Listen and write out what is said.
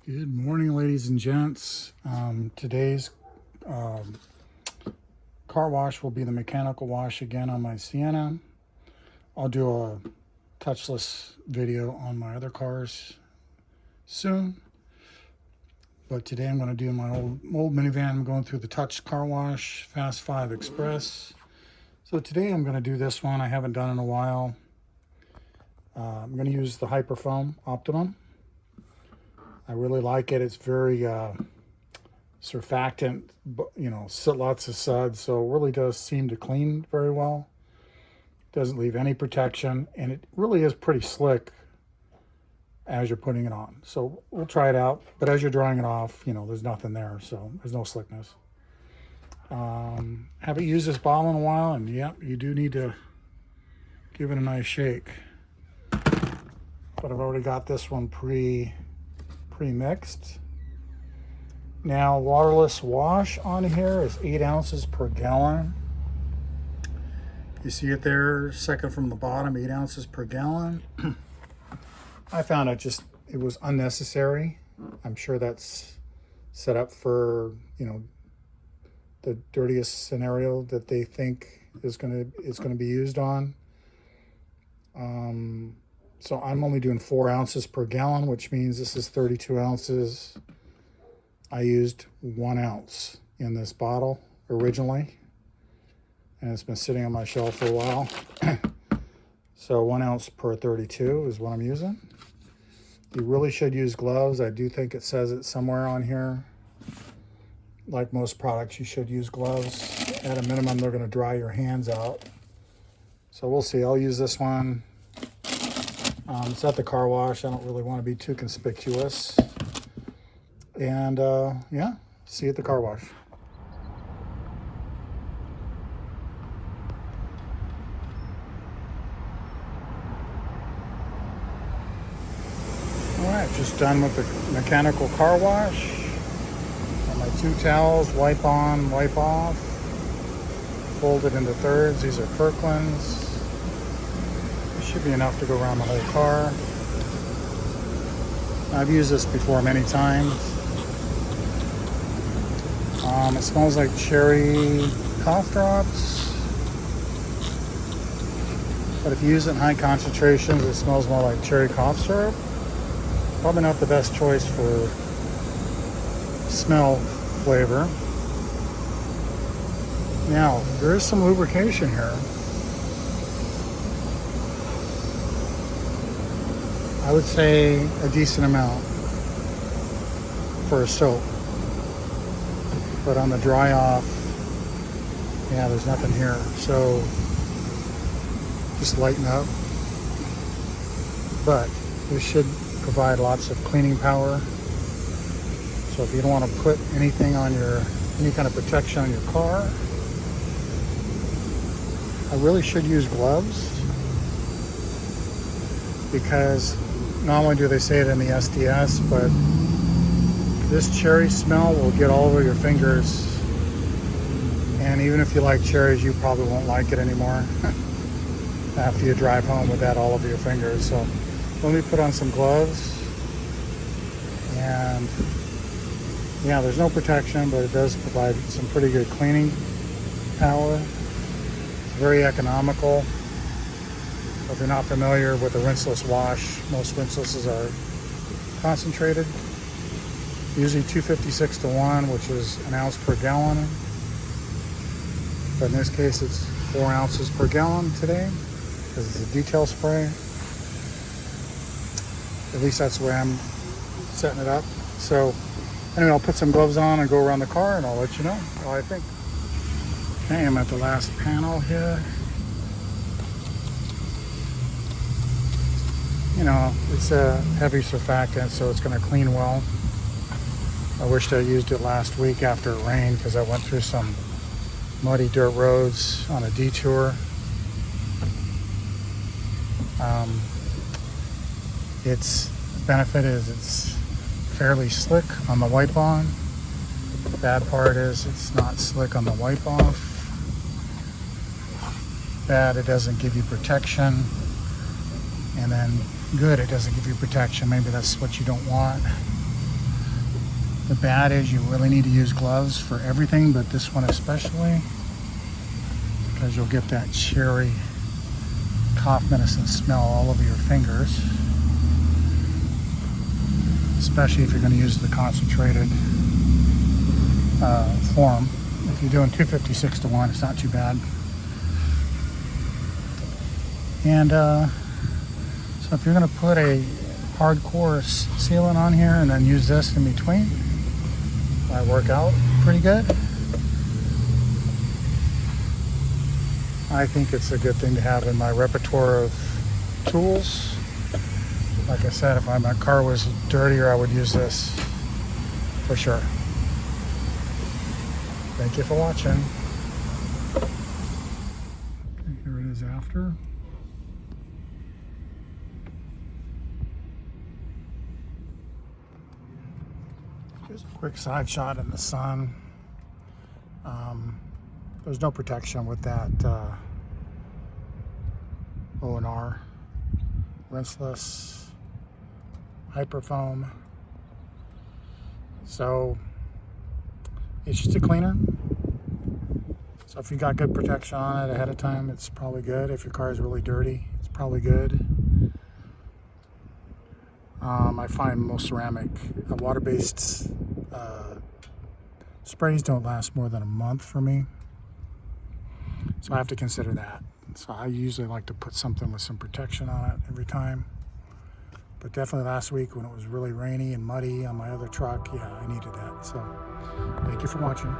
Good morning, ladies and gents. Today's car wash will be the mechanical wash again on my Sienna. I'll do a touchless video on my other cars soon. But today I'm going to do my old minivan. I'm going through the touch car wash, Fast 5 Express. So today I'm going to do this one I haven't done in a while. I'm going to use the Hyperfoam Optimum. I really like it. It's very surfactant, lots of suds, so it really does seem to clean very well. Doesn't leave any protection, and it really is pretty slick as you're putting it on. So we'll try it out, but as you're drying it off, there's nothing there, so there's no slickness. Haven't used this bottle in a while, and yep, you do need to give it a nice shake. But I've already got this one pre-mixed. Now, waterless wash on here is 8 ounces per gallon. You see it there, second from the bottom, 8 ounces per gallon. I found it was unnecessary. I'm sure that's set up for, the dirtiest scenario that they think it's going to be used on. So I'm only doing 4 ounces per gallon, which means this is 32 ounces. I used 1 ounce in this bottle originally, and it's been sitting on my shelf for a while. So 1 ounce per 32 is what I'm using. You really should use gloves. I do think it says it somewhere on here. Like most products, you should use gloves. At a minimum, they're going to dry your hands out. So we'll see. I'll use this one. It's at the car wash. I don't really want to be too conspicuous. And yeah, see you at the car wash. All right, just done with the mechanical car wash. Got my 2 towels, wipe on, wipe off. Folded into thirds. These are Kirkland's. Should be enough to go around the whole car. I've used this before many times. It smells like cherry cough drops. But if you use it in high concentrations, it smells more like cherry cough syrup. Probably not the best choice for smell flavor. Now, there is some lubrication here. I would say a decent amount for a soap. But on the dry off, yeah, there's nothing here. So just lighten up. But this should provide lots of cleaning power. So if you don't want to put anything on any kind of protection on your car, I really should use gloves, because not only do they say it in the SDS, but this cherry smell will get all over your fingers. And even if you like cherries, you probably won't like it anymore after you drive home with that all over your fingers. So let me put on some gloves. And yeah, there's no protection, but it does provide some pretty good cleaning power. It's very economical. If you're not familiar with a rinseless wash, most rinselesses are concentrated. Usually 256 to 1, which is 1 ounce per gallon. But in this case, it's 4 ounces per gallon today, because it's a detail spray. At least that's the way I'm setting it up. So anyway, I'll put some gloves on and go around the car, and I'll let you know what I think. Okay, I'm at the last panel here. It's a heavy surfactant, so it's going to clean well. I wished I used it last week after it rained, because I went through some muddy dirt roads on a detour. Its benefit is it's fairly slick on the wipe on. The bad part is it's not slick on the wipe off. Bad, it doesn't give you protection. And then good, it doesn't give you protection. Maybe that's what you don't want. The bad is you really need to use gloves for everything, but this one especially, because you'll get that cherry cough medicine smell all over your fingers, especially if you're going to use the concentrated form. If you're doing 256 to 1, it's not too bad. And so if you're going to put a hardcore sealant on here and then use this in between, might work out pretty good. I think it's a good thing to have in my repertoire of tools. Like I said, if my car was dirtier, I would use this for sure. Thank you for watching. Okay, here it is after. Just a quick side shot in the sun. There's no protection with that O&R rinseless hyperfoam. So it's just a cleaner. So if you got good protection on it ahead of time, it's probably good. If your car is really dirty, it's probably good. I find most ceramic water-based sprays don't last more than a month for me. So I have to consider that. So I usually like to put something with some protection on it every time. But definitely last week when it was really rainy and muddy on my other truck, yeah, I needed that. So thank you for watching.